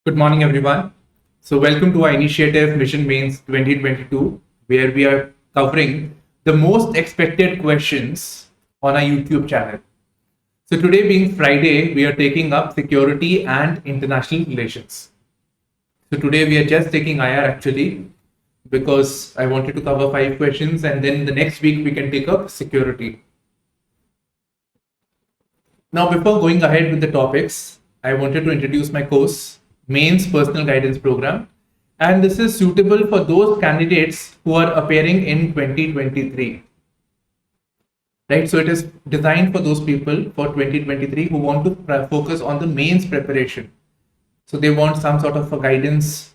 Good morning, everyone. So, welcome to our initiative Mission Mains 2022, where we are covering the most expected questions on our YouTube channel. So, today being Friday, we are taking up security and international relations. So, today we are just taking IR actually because I wanted to cover 5 questions, and then the next week we can take up security. Now, before going ahead with the topics, I wanted to introduce my course, Mains Personal Guidance Program. And this is suitable for those candidates who are appearing in 2023. Right, so it is designed for those people for 2023 who want to focus on the mains preparation. So they want some sort of a guidance,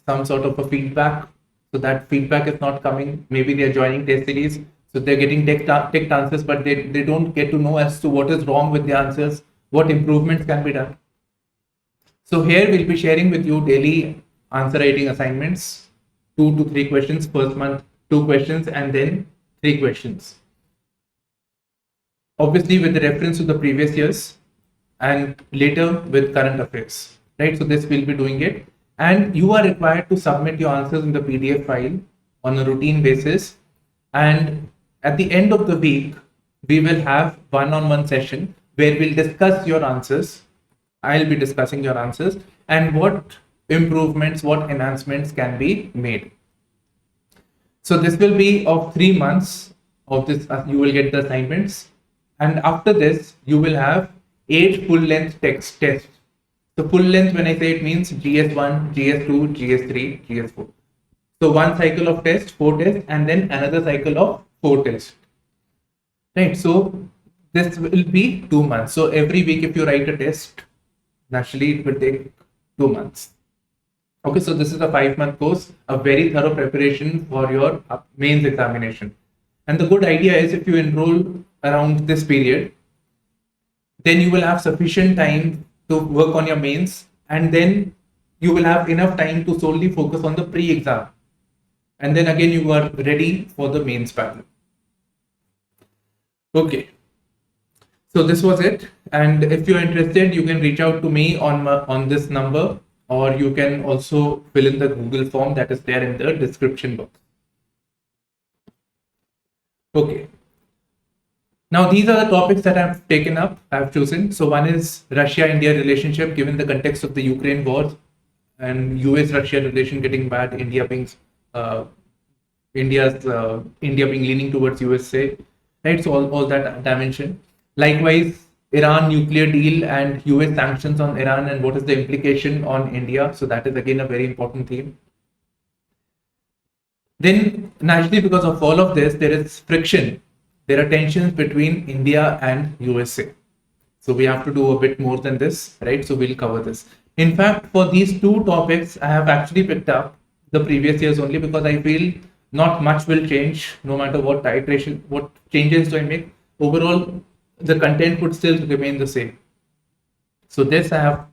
some sort of a feedback. So that feedback is not coming. Maybe they are joining test series, so they're getting ticked answers, but they don't get to know as to what is wrong with the answers, what improvements can be done. So here we'll be sharing with you daily answer writing assignments, 2 to 3 questions, first month 2 questions, and then 3 questions. Obviously with the reference to the previous years and later with current affairs, right? So this will be doing it, and you are required to submit your answers in the PDF file on a routine basis. And at the end of the week, we will have one-on-one session where we'll discuss your answers. I'll be discussing your answers and what improvements, what enhancements can be made. So this will be of 3 months of this. You will get the assignments, and after this you will have 8 full length text tests. So full length, when I say, it means GS1, GS2, GS3, GS4. So one cycle of test, 4 tests, and then another cycle of 4 tests. Right. So this will be 2 months. So every week if you write a test, naturally it will take 2 months. Okay, so this is a 5-month course, a very thorough preparation for your mains examination. And the good idea is, if you enroll around this period, then you will have sufficient time to work on your mains, and then you will have enough time to solely focus on the pre-exam. And then again, you are ready for the mains pattern. Okay. So this was it. And if you're interested, you can reach out to me on this number, or you can also fill in the Google form that is there in the description box. Okay. Now, these are the topics that I've taken up, I've chosen. So one is Russia-India relationship, given the context of the Ukraine war and US-Russia relation getting bad, India being leaning towards USA, right? So all that dimension. Likewise, Iran nuclear deal and US sanctions on Iran, and what is the implication on India. So that is again a very important theme. Then naturally, because of all of this, there is friction. There are tensions between India and USA. So we have to do a bit more than this, right? So we'll cover this. In fact, for these 2 topics, I have actually picked up the previous years only, because I feel not much will change no matter what iteration, what changes do I make. Overall, the content would still remain the same. So this I have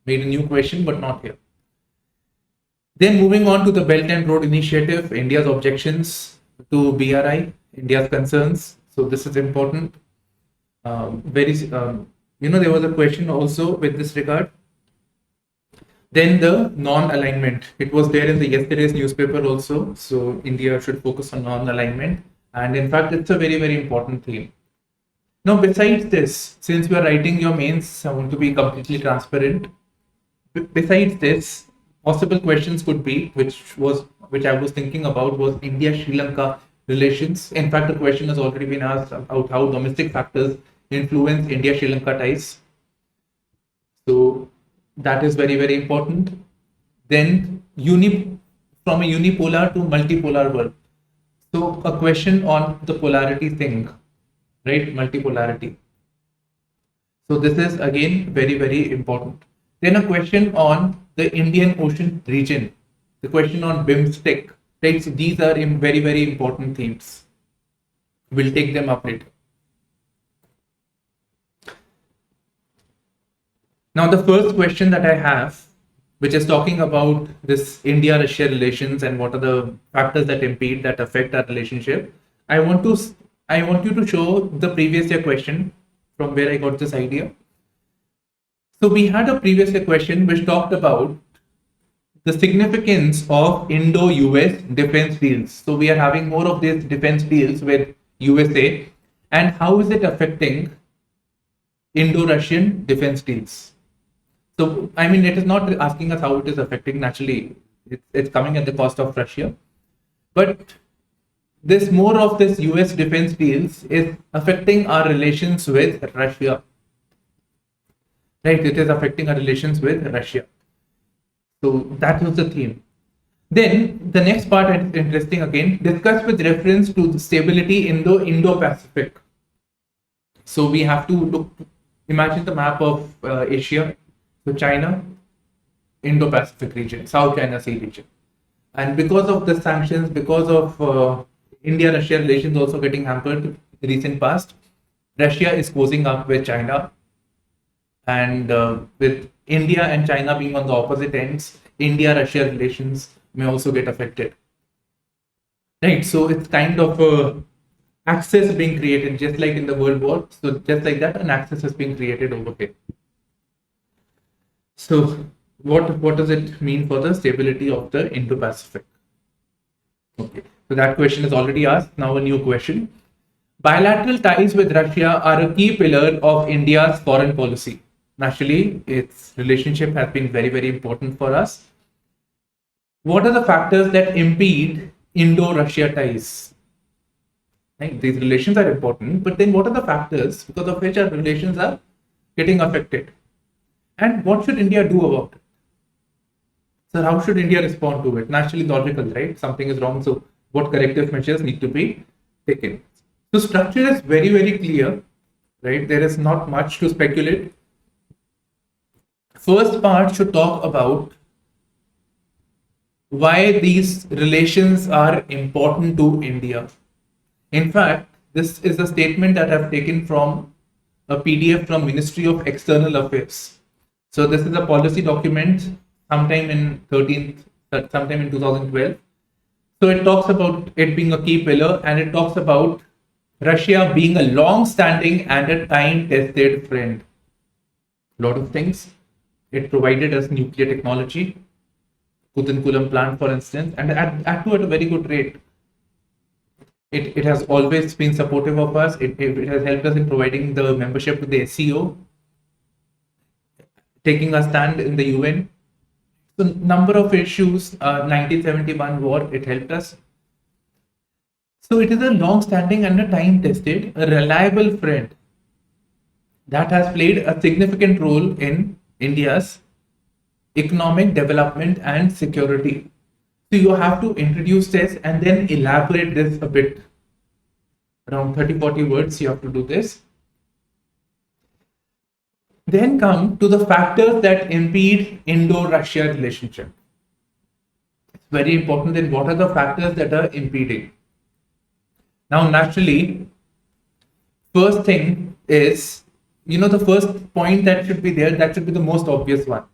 made a new question, but not here. Then moving on to the Belt and Road Initiative, India's objections to BRI, India's concerns. So this is important. There was a question also with this regard. Then the non-alignment. It was there in the yesterday's newspaper also. So India should focus on non-alignment. And in fact, it's a very, very important theme. Now, besides this, since we are writing your mains, I want to be completely transparent. Besides this, possible questions could be, which I was thinking about, was India-Sri Lanka relations. In fact, the question has already been asked about how domestic factors influence India-Sri Lanka ties. So that is very, very important. Then from a unipolar to multipolar world. So a question on the polarity thing, right? Multipolarity. So this is again very, very important. Then a question on the Indian Ocean region. The question on BIMSTEC. Right? So these are very, very important themes. We'll take them up later. Now, the first question that I have, which is talking about this India-Russia relations and what are the factors that impede, that affect our relationship. I want you to show the previous year question from where I got this idea. So we had a previous question which talked about the significance of Indo-US defense deals. So we are having more of these defense deals with USA, and how is it affecting Indo-Russian defense deals? So I mean, it is not asking us how it is affecting. Naturally, it's coming at the cost of Russia, but this more of this US defense deals is affecting our relations with Russia. Right? It is affecting our relations with Russia. So that was the theme. Then the next part is interesting again, discuss with reference to the stability in the Indo-Pacific. So we have to look, imagine the map of Asia, so China, Indo-Pacific region, South China Sea region. And because of the sanctions, because of India-Russia relations also getting hampered in the recent past, Russia is closing up with China, and with India and China being on the opposite ends, India-Russia relations may also get affected. Right, so it's kind of a access being created, just like in the World War. So just like that, an access is being created over here. So what does it mean for the stability of the Indo-Pacific? Okay, so that question is already asked. Now a new question. Bilateral ties with Russia are a key pillar of India's foreign policy. Naturally, its relationship has been very, very important for us. What are the factors that impede Indo-Russia ties? Right? These relations are important, but then what are the factors because of which our relations are getting affected? And what should India do about it? So how should India respond to it? Naturally logical, right? Something is wrong, so what corrective measures need to be taken? So structure is very, very clear, right? There is not much to speculate. First part should talk about why these relations are important to India. In fact, this is a statement that I've taken from a PDF from Ministry of External Affairs. So this is a policy document sometime in 2012. So it talks about it being a key pillar, and it talks about Russia being a long-standing and a time-tested friend. A lot of things. It provided us nuclear technology, Kutankulam plant, for instance, and at a very good rate. It has always been supportive of us. It has helped us in providing the membership to the SCO, taking a stand in the UN. So number of issues, 1971 war, it helped us. So it is a long-standing and a time-tested, a reliable friend that has played a significant role in India's economic development and security. So you have to introduce this and then elaborate this a bit. Around 30-40 words you have to do this. Then come to the factors that impede Indo-Russia relationship. It's very important. Then what are the factors that are impeding? Now, naturally, first thing is, the first point that should be there, that should be the most obvious one.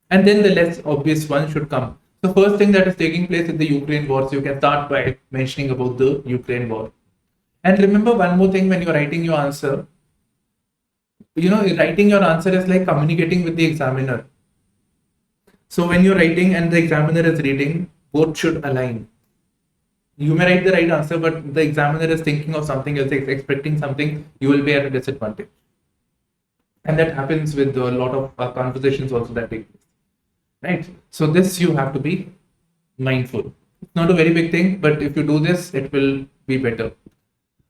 And then the less obvious one should come. The first thing that is taking place in the Ukraine war, so you can start by mentioning about the Ukraine war. And remember one more thing when you're writing your answer, writing your answer is like communicating with the examiner. So when you're writing and the examiner is reading, both should align. You may write the right answer, but the examiner is thinking of something else, expecting something, you will be at a disadvantage. And that happens with a lot of conversations also that take place. Right? So this you have to be mindful. It's not a very big thing, but if you do this, it will be better.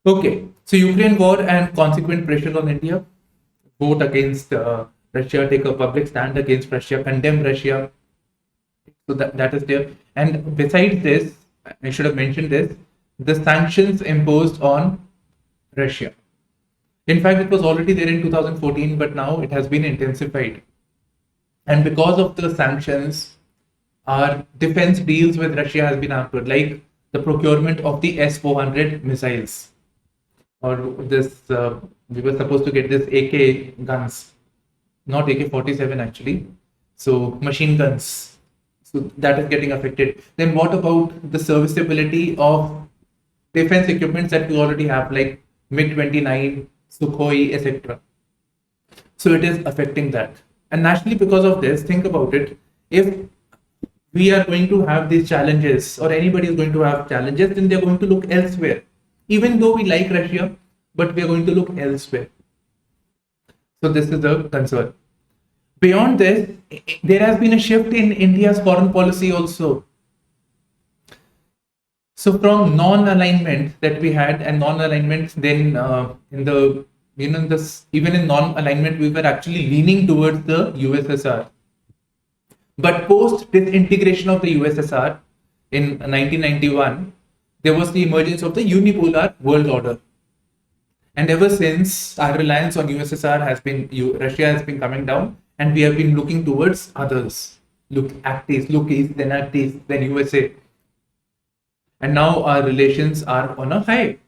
Okay, so Ukraine war and consequent pressure on India, vote against Russia, take a public stand against Russia, condemn Russia. So that is there. And besides this, I should have mentioned this, the sanctions imposed on Russia. In fact, it was already there in 2014, but now it has been intensified. And because of the sanctions, our defense deals with Russia has been hampered, like the procurement of the S-400 missiles. Or this, we were supposed to get this AK guns, not AK-47 actually. So machine guns. So that is getting affected. Then what about the serviceability of defense equipments that we already have, like MiG-29, Sukhoi, etc. So it is affecting that. And naturally, because of this, think about it. If we are going to have these challenges, or anybody is going to have challenges, then they're going to look elsewhere. Even though we like Russia, but we are going to look elsewhere. So this is the concern. Beyond this, there has been a shift in India's foreign policy also. So from non-alignment that we had, and non-alignment, then in the this, even in non-alignment, we were actually leaning towards the USSR. But post disintegration of the USSR in 1991, there was the emergence of the unipolar world order. And ever since, our reliance on USSR has been, Russia has been coming down, and we have been looking towards others. Look east, then act east, then USA. And now our relations are on a high,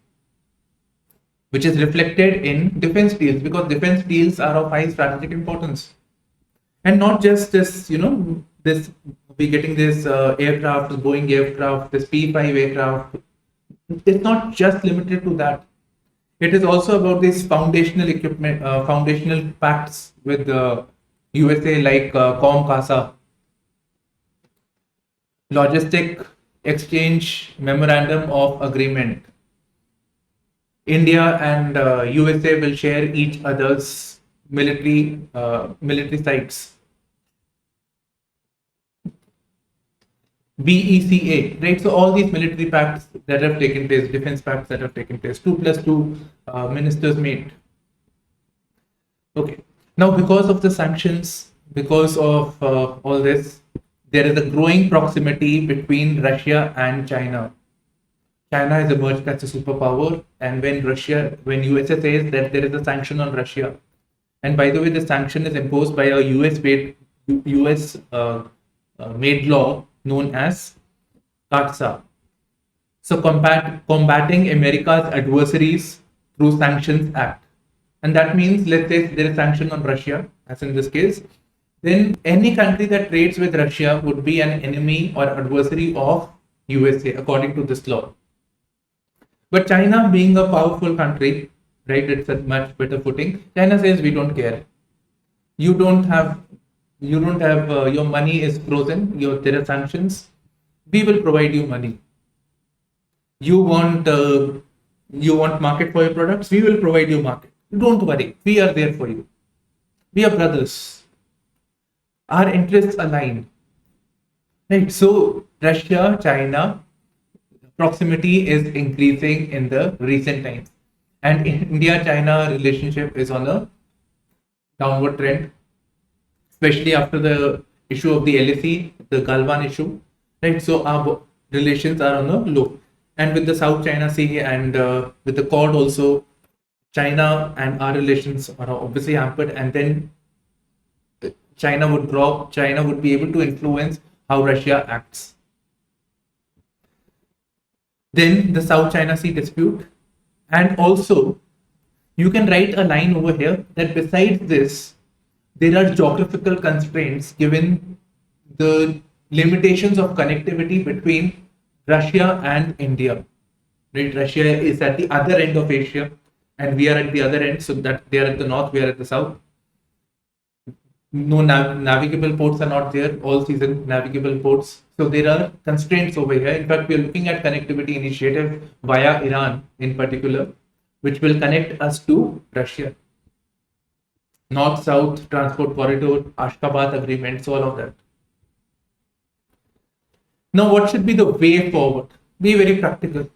which is reflected in defense deals, because defense deals are of high strategic importance. And not just this, this, we getting this aircraft, Boeing aircraft, this P5 aircraft. It's not just limited to that. It is also about these foundational equipment, foundational pacts with the USA, like COM-CASA, Logistic Exchange Memorandum of Agreement. India and USA will share each other's military sites. BECA, right? So all these military pacts that have taken place, defense pacts that have taken place, 2+2 ministers meet. Okay. Now, because of the sanctions, because of all this, there is a growing proximity between Russia and China. China has emerged as a superpower, and when USA says that there is a sanction on Russia, and by the way, the sanction is imposed by a US made law known as CAATSA. So combating America's adversaries through Sanctions Act. And that means, let's say there is sanction on Russia, as in this case, then any country that trades with Russia would be an enemy or adversary of USA according to this law. But China, being a powerful country, right, it's a much better footing. China says we don't care. You don't have your money is frozen. There are sanctions. We will provide you money. You want market for your products. We will provide you market. Don't worry. We are there for you. We are brothers. Our interests align. Right. So Russia, China proximity is increasing in the recent times, and India-China relationship is on a downward trend, especially after the issue of the LAC, the Galwan issue, right? So our relations are on a low. And with the South China Sea and with the Quad also, China and our relations are obviously hampered. And then China would be able to influence how Russia acts. Then the South China Sea dispute. And also, you can write a line over here that besides this, there are geographical constraints given the limitations of connectivity between Russia and India. Right? Russia is at the other end of Asia, and we are at the other end, so that they are at the north, we are at the south. No navigable ports are not there, all season navigable ports. So there are constraints over here. In fact, we are looking at connectivity initiative via Iran in particular, which will connect us to Russia. North-South transport corridor, Ashgabat agreements, all of that. Now, what should be the way forward? Be very practical.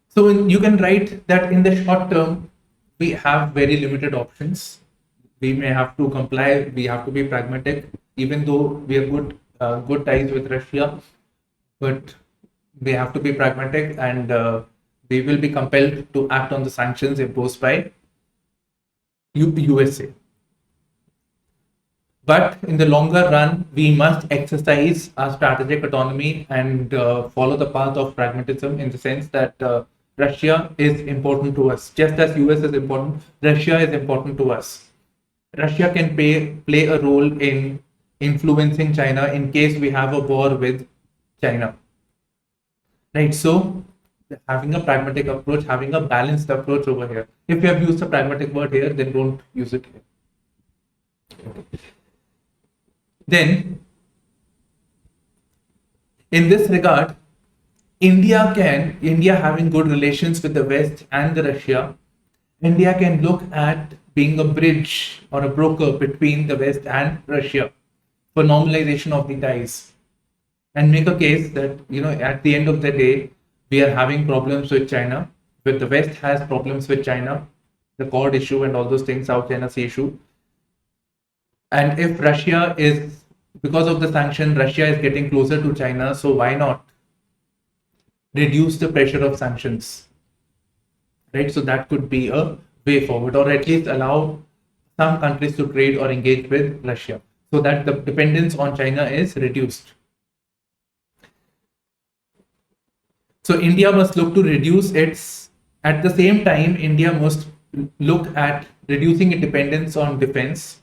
So you can write that in the short term, we have very limited options. We may have to comply. We have to be pragmatic, even though we have good ties with Russia, but we have to be pragmatic, and we will be compelled to act on the sanctions imposed by USA. But in the longer run, we must exercise our strategic autonomy and follow the path of pragmatism, in the sense that Russia is important to us. Just as US is important, Russia is important to us. Russia can play a role in influencing China in case we have a war with China. Right. So having a pragmatic approach, having a balanced approach over here. If you have used a pragmatic word here, then don't use it here. Okay. Then, in this regard, India having good relations with the West and the Russia, India can look at being a bridge or a broker between the West and Russia for normalization of the ties, and make a case that, at the end of the day, we are having problems with China, but the West has problems with China, the cord issue and all those things, South China Sea issue. And if Russia is, because of the sanction, Russia is getting closer to China, so why not reduce the pressure of sanctions, right? So that could be a way forward, or at least allow some countries to trade or engage with Russia so that the dependence on China is reduced. So India must look to reduce its, at the same time, India must look at reducing its dependence on defense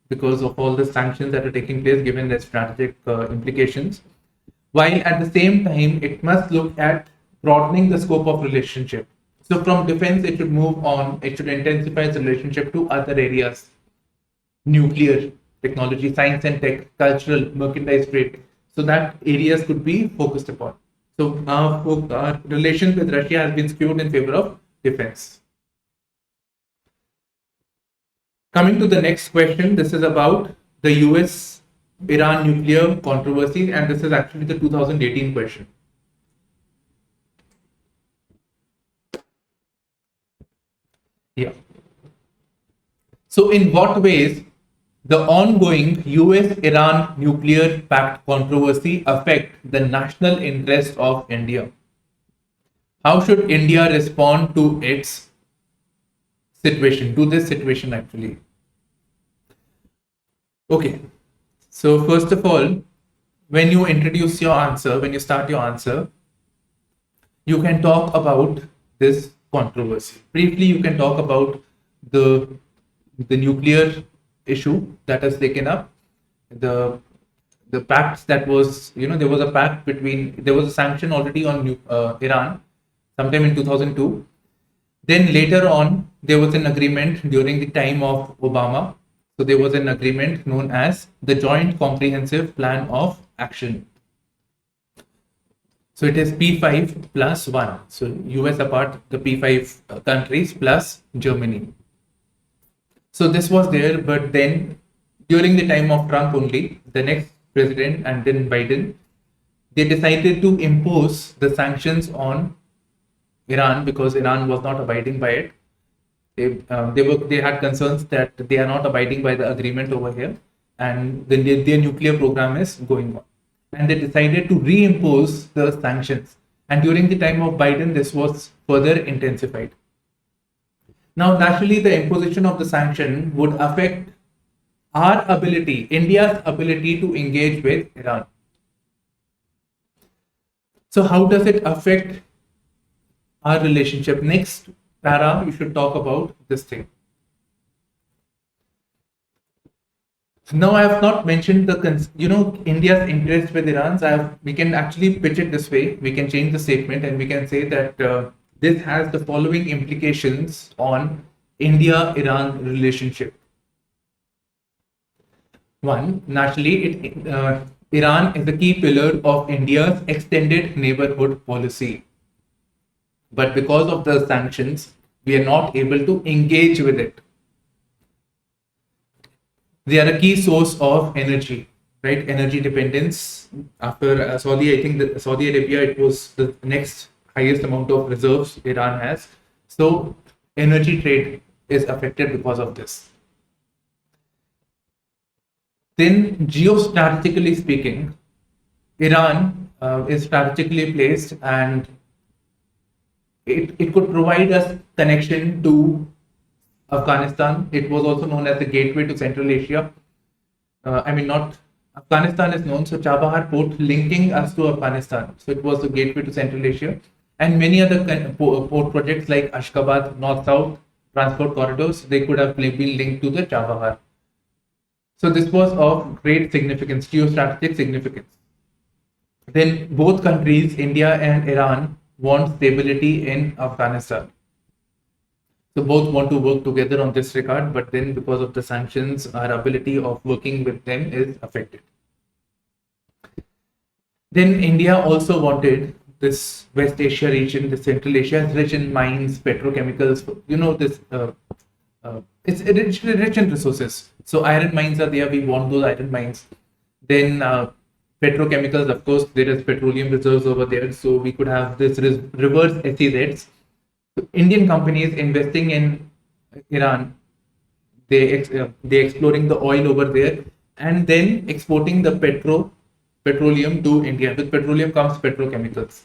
because of all the sanctions that are taking place, given their strategic implications. While at the same time, it must look at broadening the scope of relationship. So from defense, it should move on, it should intensify its relationship to other areas, nuclear technology, science and tech, cultural, merchandise trade. So that areas could be focused upon. So our relation with Russia has been skewed in favor of defense. Coming to the next question, this is about the US Iran nuclear controversy, and this is actually the 2018 question. Yeah. So in what ways the ongoing US-Iran nuclear pact controversy affect the national interest of India? How should India respond to its situation, to this situation actually? Okay. So first of all, when you introduce your answer, when you start your answer, you can talk about this controversy. Briefly, you can talk about the nuclear issue that has taken up, the pacts that was, there was a pact between, there was a sanction already on Iran sometime in 2002. Then later on, there was an agreement during the time of Obama. So there was an agreement known as the Joint Comprehensive Plan of Action. So it is P5 plus 1. So US apart, the P5 countries plus Germany. So this was there, but then during the time of Trump only, the next president and then Biden, they decided to impose the sanctions on Iran because Iran was not abiding by it. They had concerns that they are not abiding by the agreement over here, and then their nuclear program is going on. And they decided to reimpose the sanctions. And during the time of Biden, this was further intensified. Now, naturally, the imposition of the sanction would affect our ability, India's ability to engage with Iran. So how does it affect our relationship? Next para, you should talk about this thing. Now, I have not mentioned India's interest with Iran. We can actually pitch it this way. We can change the statement and we can say that this has the following implications on India-Iran relationship. One, naturally, Iran is a key pillar of India's extended neighborhood policy. But because of the sanctions, we are not able to engage with it. They are a key source of energy, right? Energy dependence. After Saudi, I think that Saudi Arabia, it was the next highest amount of reserves Iran has. So energy trade is affected because of this. Then geostrategically speaking, Iran is strategically placed, and it could provide us connection to Afghanistan. It was also known as the gateway to Central Asia. Not Afghanistan is known, so Chabahar port linking us to Afghanistan. So it was the gateway to Central Asia, and many other port projects like Ashgabat, North-South transport corridors, they could have been linked to the Chabahar. So this was of great significance, geostrategic significance. Then both countries, India and Iran, want stability in Afghanistan. So both want to work together on this regard, but then because of the sanctions, our ability of working with them is affected. Then India also wanted this West Asia region, the Central Asia is rich in mines, petrochemicals, this it's rich in resources. So iron mines are there, we want those iron mines. Then petrochemicals, of course, there is petroleum reserves over there, so we could have this reverse SEZs. So Indian companies investing in Iran, they exploring the oil over there and then exporting the petroleum to India. With petroleum comes petrochemicals.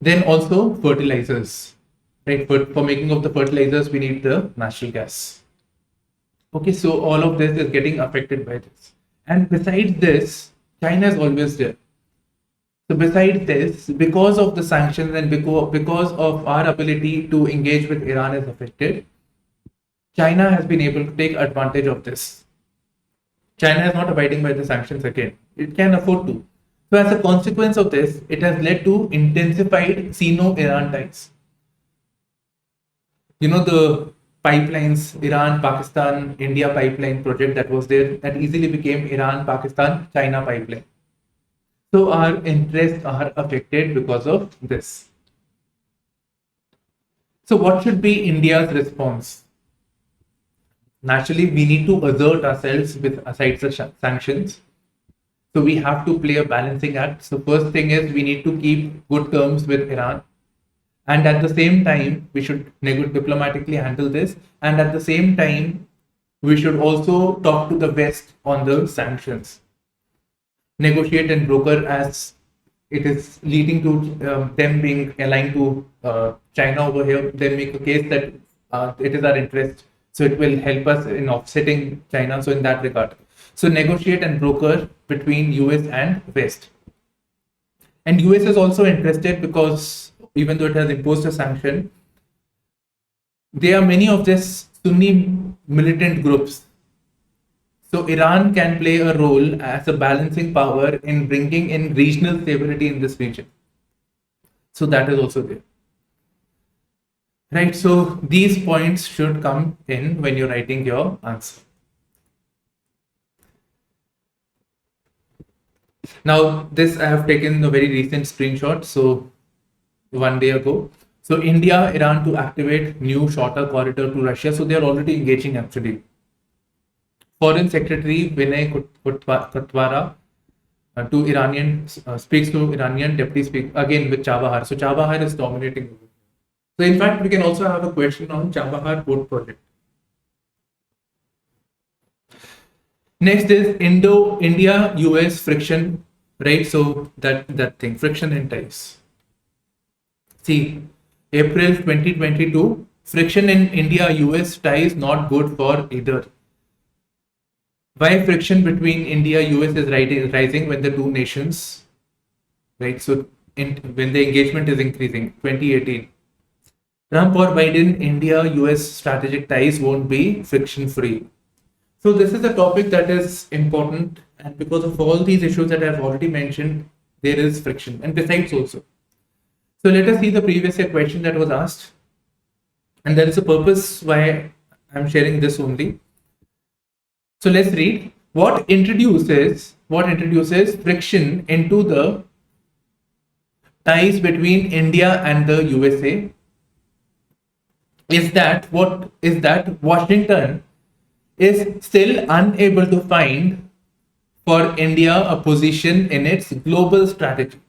Then also fertilizers, right? For making of the fertilizers, we need the natural gas. Okay, so all of this is getting affected by this. And besides this, China is always there. So besides this, because of the sanctions and because of our ability to engage with Iran is affected, China has been able to take advantage of this. China is not abiding by the sanctions again. It can afford to. So as a consequence of this, it has led to intensified Sino-Iran ties. The pipelines, Iran, Pakistan, India pipeline project that was there, that easily became Iran, Pakistan, China pipeline. So our interests are affected because of this. So what should be India's response? Naturally, we need to assert ourselves with aside the sanctions. So we have to play a balancing act. So first thing is we need to keep good terms with Iran. And at the same time, we should diplomatically handle this. And at the same time, we should also talk to the West on the sanctions. Negotiate and broker as it is leading to them being aligned to China over here. Then make a case that it is our interest. So it will help us in offsetting China. So in that regard. So negotiate and broker between US and West. And US is also interested because even though it has imposed a sanction, there are many of these Sunni militant groups. So Iran can play a role as a balancing power in bringing in regional stability in this region. So that is also there. Right, so these points should come in when you're writing your answer. Now, this I have taken a very recent screenshot, so 1 day ago. So India, Iran to activate new shorter corridor to Russia. So they are already engaging actually. Foreign Secretary Vinay Kutwara to Iranian speaks to Iranian Deputy Speaker again with Chabahar. So Chabahar is dominating. So in fact, we can also have a question on Chabahar port project. Next is India-US friction, right? So that thing, friction in ties. See, April 2022, friction in India-US ties not good for either. Why friction between India-US is rising when the two nations, right? So when the engagement is increasing, 2018. Trump or Biden, India-US strategic ties won't be friction-free. So this is a topic that is important, and because of all these issues that I've already mentioned, there is friction, and besides also. So let us see the previous year question that was asked, and there is a purpose why I'm sharing this only. So let's read. What introduces friction into the ties between India and the USA? Is that Washington is still unable to find for India a position in its global strategy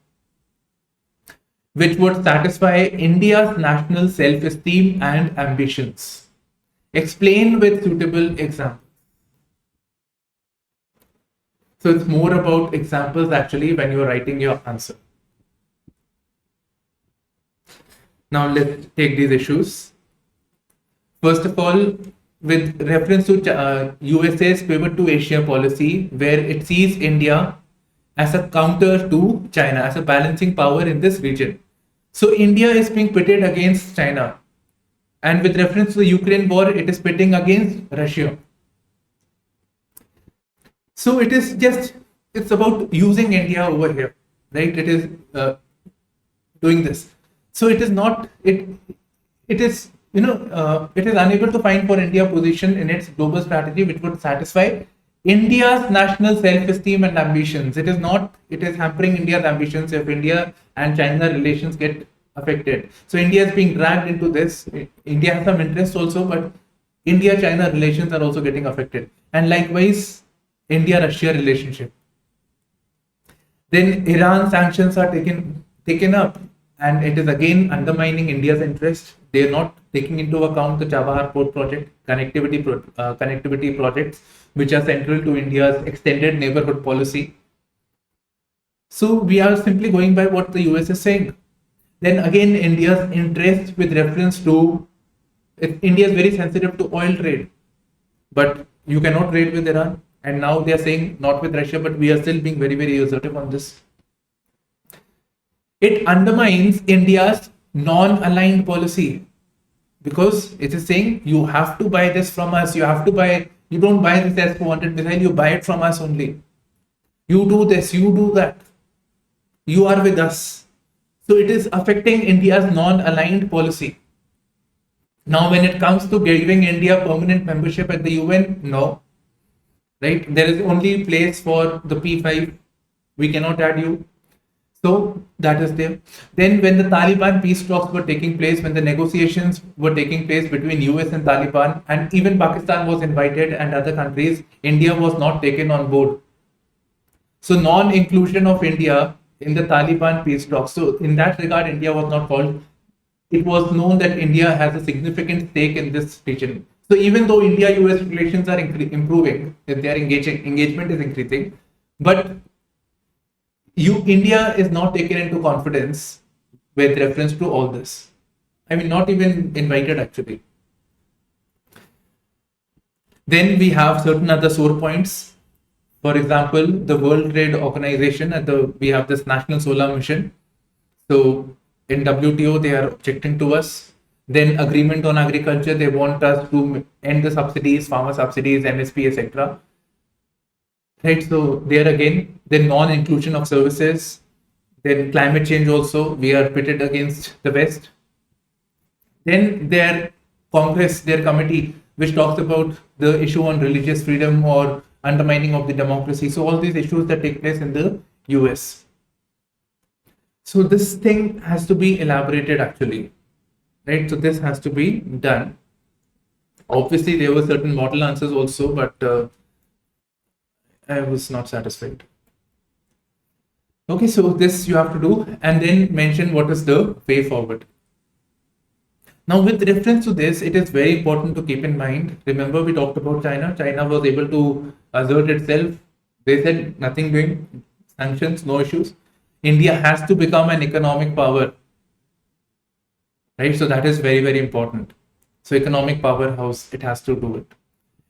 which would satisfy India's national self-esteem and ambitions. Explain with suitable examples. So it's more about examples actually when you're writing your answer. Now let's take these issues. First of all, with reference to USA's pivot to Asia policy, where it sees India as a counter to China, as a balancing power in this region. So India is being pitted against China. And with reference to the Ukraine war, it is pitting against Russia. So it's about using India over here, right? It is doing this. So it is not it. It is it is unable to find for India position in its global strategy which would satisfy India's national self-esteem and ambitions. It is not. It is hampering India's ambitions if India and China relations get affected. So India is being dragged into this. India has some interest also, but India-China relations are also getting affected. And likewise, India-Russia relationship. Then Iran sanctions are taken up, and it is again undermining India's interest. They are not taking into account the Chabahar Port project, connectivity projects, which are central to India's extended neighborhood policy. So we are simply going by what the US is saying. Then again, India's interest with reference to India is very sensitive to oil trade, but you cannot trade with Iran. And now they are saying not with Russia, but we are still being very, very assertive on this. It undermines India's non-aligned policy because it is saying you have to buy this from us. You don't buy this S-400 missile, you buy it from us only. You do this, you do that. You are with us. So it is affecting India's non-aligned policy. Now, when it comes to giving India permanent membership at the UN, no. Right? There is only place for the P5. We cannot add you. So that is there. Then when the Taliban peace talks were taking place, when the negotiations were taking place between US and Taliban, and even Pakistan was invited and other countries, India was not taken on board. So non-inclusion of India in the Taliban peace talks. So in that regard, India was not called. It was known that India has a significant stake in this region. So even though India-US relations are improving, their engagement is increasing, but India is not taken into confidence with reference to all this. I mean, not even invited actually. Then we have certain other sore points. For example, the World Trade Organization we have this National Solar Mission. So in WTO, they are objecting to us. Then agreement on agriculture, they want us to end the subsidies, farmer subsidies, MSP, etc. Right, so there again, the non-inclusion of services, then climate change also, we are pitted against the West. Then their Congress, their committee, which talks about the issue on religious freedom or undermining of the democracy. So all these issues that take place in the US. So this thing has to be elaborated actually, right? So this has to be done. Obviously, there were certain model answers also, but I was not satisfied. Okay, so this you have to do and then mention what is the way forward. Now, with reference to this, it is very important to keep in mind. Remember, we talked about China. China was able to assert itself. They said nothing doing, sanctions, no issues. India has to become an economic power, right? So that is very, very important. So economic powerhouse, it has to do it.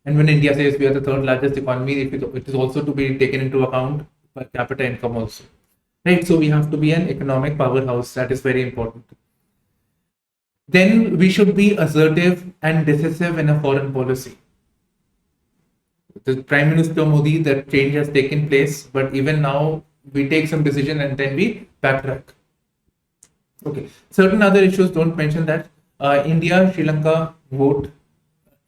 And when India says we are the third largest economy, it is also to be taken into account per capita income also, right? So we have to be an economic powerhouse. That is very important. Then we should be assertive and decisive in a foreign policy. The Prime Minister Modi, that change has taken place, but even now we take some decision and then we backtrack. Okay, certain other issues don't mention that. India, Sri Lanka vote,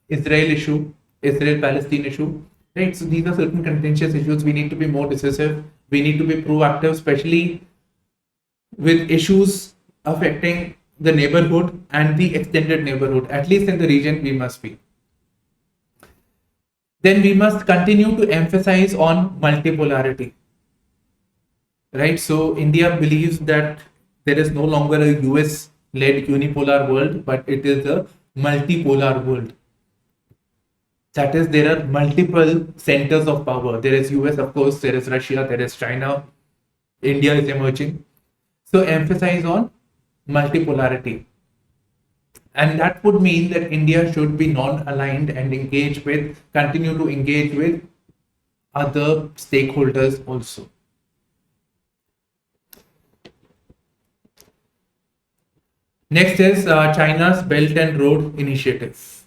Israel issue, Israel-Palestine issue, right? So these are certain contentious issues. We need to be more decisive. We need to be proactive, especially with issues affecting the neighborhood and the extended neighborhood. At least in the region, we must be. Then we must continue to emphasize on multipolarity, right? So India believes that there is no longer a US-led unipolar world, but it is a multipolar world. That is, there are multiple centers of power. There is US, of course, there is Russia, there is China, India is emerging. So emphasize on multipolarity. And that would mean that India should be non-aligned and continue to engage with other stakeholders also. Next is China's Belt and Road Initiative.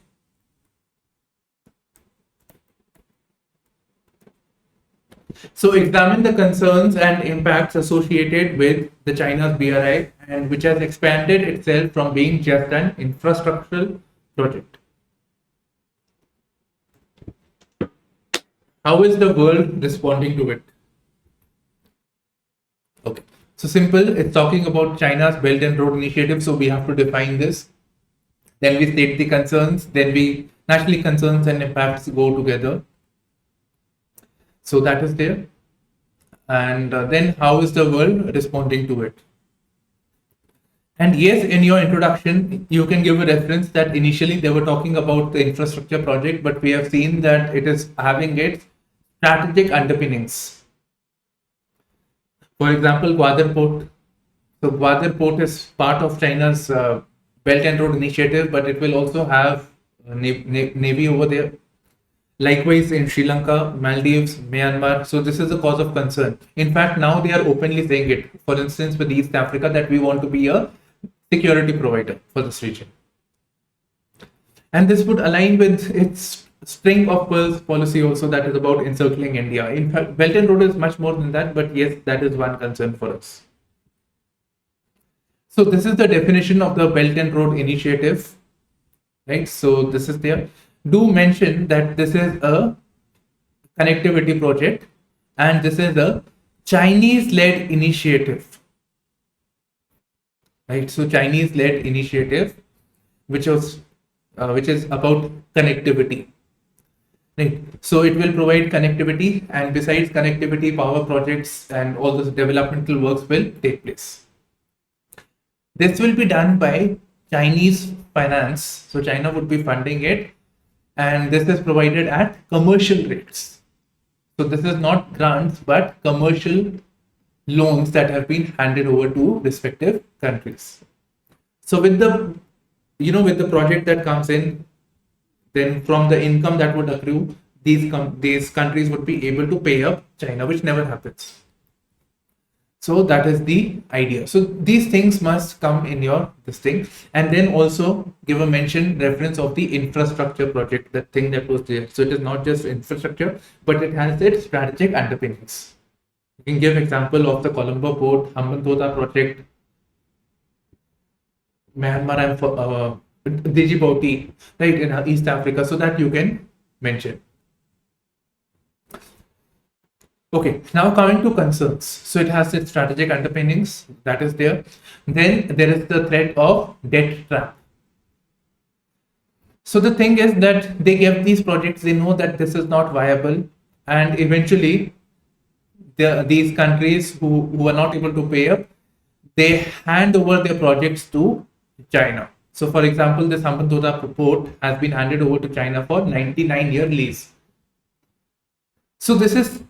So examine the concerns and impacts associated with the China's BRI, and which has expanded itself from being just an infrastructural project. How is the world responding to it? Okay. So simple, it's talking about China's Belt and Road Initiative. So we have to define this. Then we state the concerns. Then we naturally concerns and impacts go together. So that is there. And then how is the world responding to it? And yes, in your introduction, you can give a reference that initially they were talking about the infrastructure project, but we have seen that it is having its strategic underpinnings. For example, Gwadar Port. So Gwadar Port is part of China's Belt and Road Initiative, but it will also have navy over there. Likewise, in Sri Lanka, Maldives, Myanmar. So this is a cause of concern. In fact, now they are openly saying it. For instance, with East Africa, that we want to be a security provider for this region. And this would align with its string of pearls policy also, that is about encircling India. In fact, Belt and Road is much more than that, but yes, that is one concern for us. So this is the definition of the Belt and Road Initiative, right? So this is there. Do mention that this is a connectivity project and this is a Chinese-led initiative, right? So Chinese-led initiative, which is about connectivity, right? So it will provide connectivity, and besides connectivity, power projects and all those developmental works will take place. This will be done by Chinese finance, so China would be funding it, and this is provided at commercial rates. So this is not grants but commercial loans that have been handed over to respective countries. So with the with the project that comes in, then from the income that would accrue, these countries would be able to pay up China, which never happens. So that is the idea. So these things must come in your this thing, and then also give a mention reference of the infrastructure project, that thing that was there. So it is not just infrastructure, but it has its strategic underpinnings. You can give example of the Colombo Port, Hambantota project, Myanmar and Djibouti, right, in East Africa, so that you can mention. Okay, now coming to concerns. So it has its strategic underpinnings, that is there. Then there is the threat of debt trap. So the thing is that they give these projects, they know that this is not viable, and eventually these countries who are not able to pay up, they hand over their projects to China. So for example, the Hambantota port has been handed over to China for 99-year lease. So this is,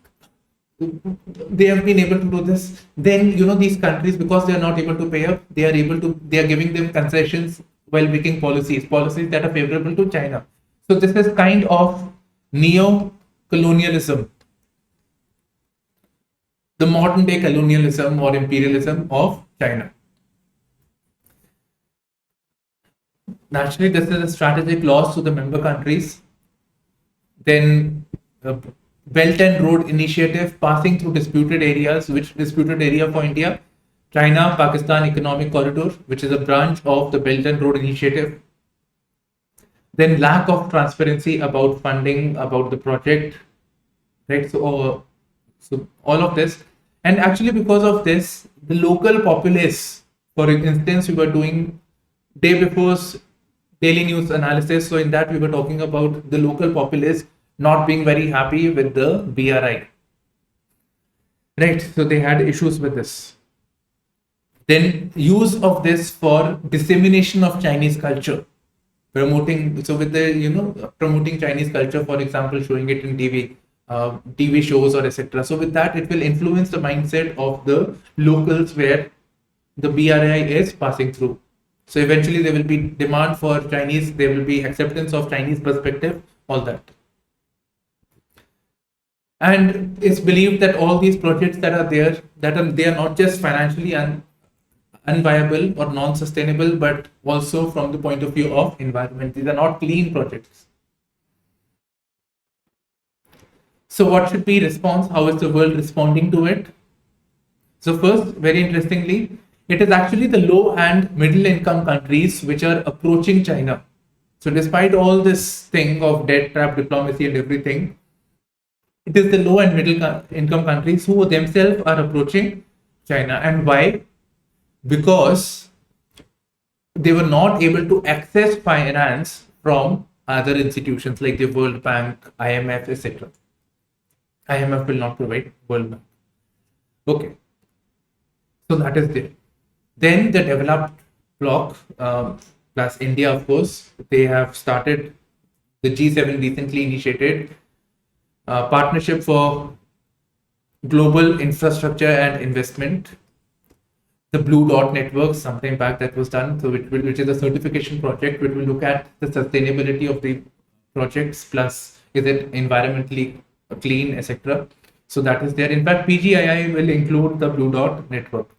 they have been able to do this. Then these countries, because they are not able to pay up, they are giving them concessions while making policies that are favorable to China. So this is kind of neo-colonialism, the modern day colonialism or imperialism of China. Naturally, this is a strategic loss to the member countries. Then Belt and Road Initiative, passing through disputed areas. Which disputed area for India? China-Pakistan Economic Corridor, which is a branch of the Belt and Road Initiative. Then lack of transparency about funding, about the project, right? So all of this, and actually because of this, the local populace, for instance, we were doing day before's daily news analysis. So in that we were talking about the local populace not being very happy with the BRI, right? So they had issues with this. Then use of this for dissemination of Chinese culture, promoting. So with the promoting Chinese culture, for example, showing it in TV shows or etc. So with that, it will influence the mindset of the locals where the BRI is passing through. So eventually there will be demand for Chinese, there will be acceptance of Chinese perspective, all that. And it's believed that all these projects that are there, they are not just financially unviable or non-sustainable, but also from the point of view of environment. These are not clean projects. So what should be response? How is the world responding to it? So first, very interestingly, it is actually the low and middle income countries which are approaching China. So despite all this thing of debt trap diplomacy and everything, it is the low and middle income countries who themselves are approaching China. And why? Because they were not able to access finance from other institutions like the World Bank, IMF, etc. IMF will not provide, World Bank. Okay, so that is there. Then the developed bloc, plus India, of course, they have started the G7 recently initiated partnership for global infrastructure and investment. The Blue Dot Network, sometime back that was done, so which is a certification project, which will look at the sustainability of the projects, plus is it environmentally clean, etc. So that is there. In fact, PGII will include the Blue Dot Network.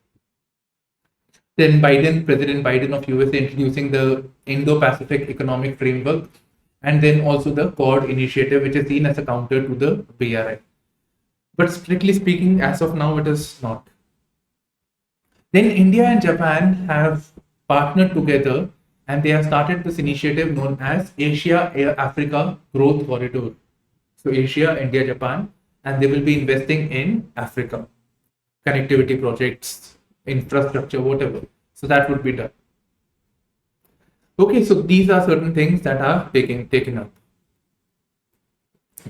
Then President Biden of USA introducing the Indo-Pacific Economic Framework, and then also the Quad Initiative, which is seen as a counter to the BRI. But strictly speaking, as of now, it is not. Then India and Japan have partnered together and they have started this initiative known as Asia Africa Growth Corridor. So Asia, India, Japan, and they will be investing in Africa, connectivity projects, infrastructure, whatever. So that would be done. Okay, so these are certain things that are taken up.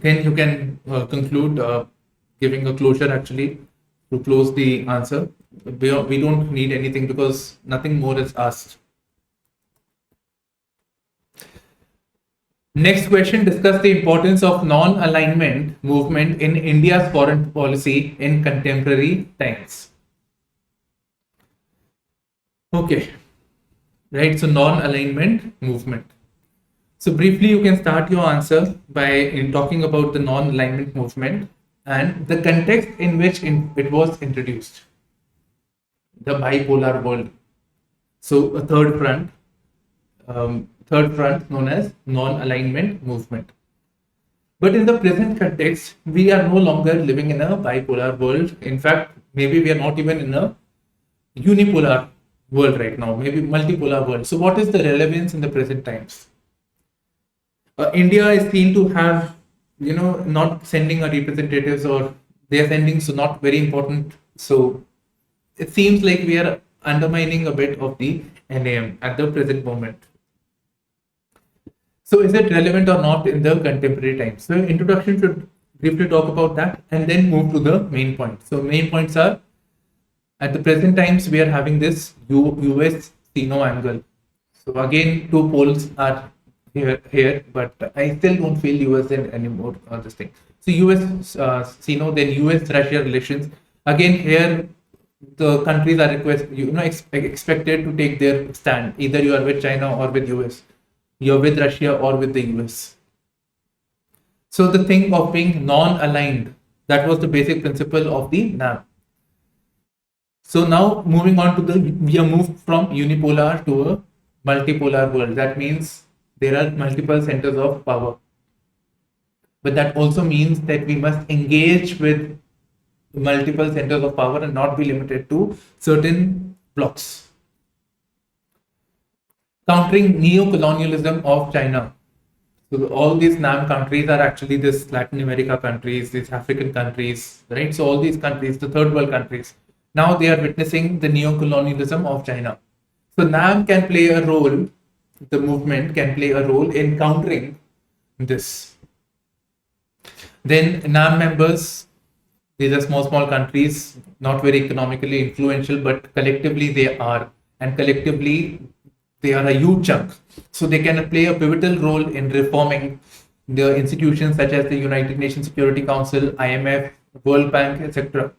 Then you can conclude giving a closure actually to close the answer. We don't need anything because nothing more is asked. Next question, discuss the importance of non-alignment movement in India's foreign policy in contemporary times. Okay, right, so non-alignment movement. So briefly, you can start your answer by talking about the non-alignment movement and the context in which it was introduced. The bipolar world. So a third front known as non-alignment movement. But in the present context, we are no longer living in a bipolar world. In fact, maybe we are not even in a unipolar world right now, maybe multipolar world. So what is the relevance in the present times? India is seen to have, not sending a representatives, or they are sending, so not very important. So it seems like we are undermining a bit of the NAM at the present moment. So is it relevant or not in the contemporary times? So introduction should briefly talk about that and then move to the main point. So main points are, at the present times, we are having this US Sino angle. So again, two poles are here, but I still don't feel US anymore on this thing. So US Sino, then US Russia relations. Again, here the countries are expected to take their stand. Either you are with China or with US. You're with Russia or with the US. So the thing of being non-aligned, that was the basic principle of the NAM. So now moving on to we have moved from unipolar to a multipolar world. That means there are multiple centers of power. But that also means that we must engage with multiple centers of power and not be limited to certain blocks. Countering neo-colonialism of China. So all these NAM countries are actually this Latin America countries, these African countries, right? So all these countries, the third world countries, now they are witnessing the neo-colonialism of China. So NAM can play a role, the movement can play a role in countering this. Then NAM members, these are small countries, not very economically influential, but collectively they are, and collectively they are a huge chunk. So they can play a pivotal role in reforming the institutions such as the United Nations Security Council, IMF, World Bank, etc.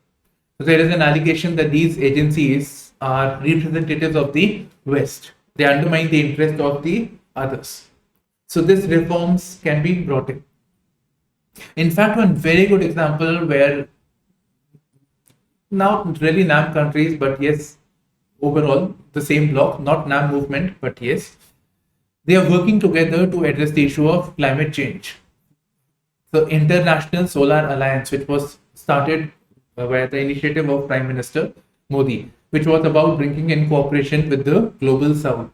So there is an allegation that these agencies are representatives of the West. They undermine the interest of the others. So these reforms can be brought in. In fact, one very good example where not really NAM countries, but yes, overall the same bloc, not NAM movement, but yes, they are working together to address the issue of climate change. So International Solar Alliance, which was started by the initiative of Prime Minister Modi, which was about bringing in cooperation with the global south.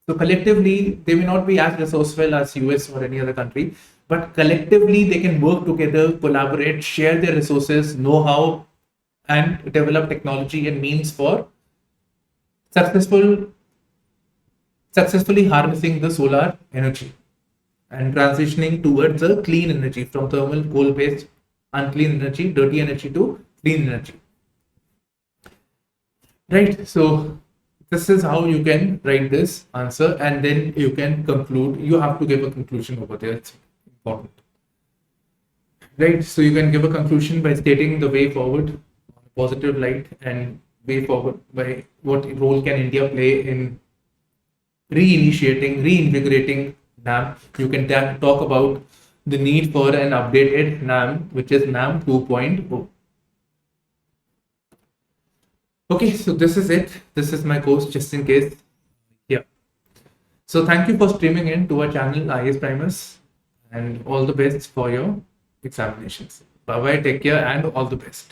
So collectively, they may not be as resourceful as US or any other country, but collectively they can work together, collaborate, share their resources, know-how, and develop technology and means for successful successfully harnessing the solar energy and transitioning towards a clean energy from thermal coal based unclean energy, dirty energy to clean energy. Right. So this is how you can write this answer and then you can conclude. You have to give a conclusion over there. It's important. Right. So you can give a conclusion by stating the way forward, positive light, and way forward by what role can India play in reinvigorating NAM. You can talk about the need for an updated NAM, which is NAM 2.0. Okay, so this is it. This is my course, just in case. Yeah. So thank you for streaming in to our channel, IS Primus, and all the best for your examinations. Bye bye, take care, and all the best.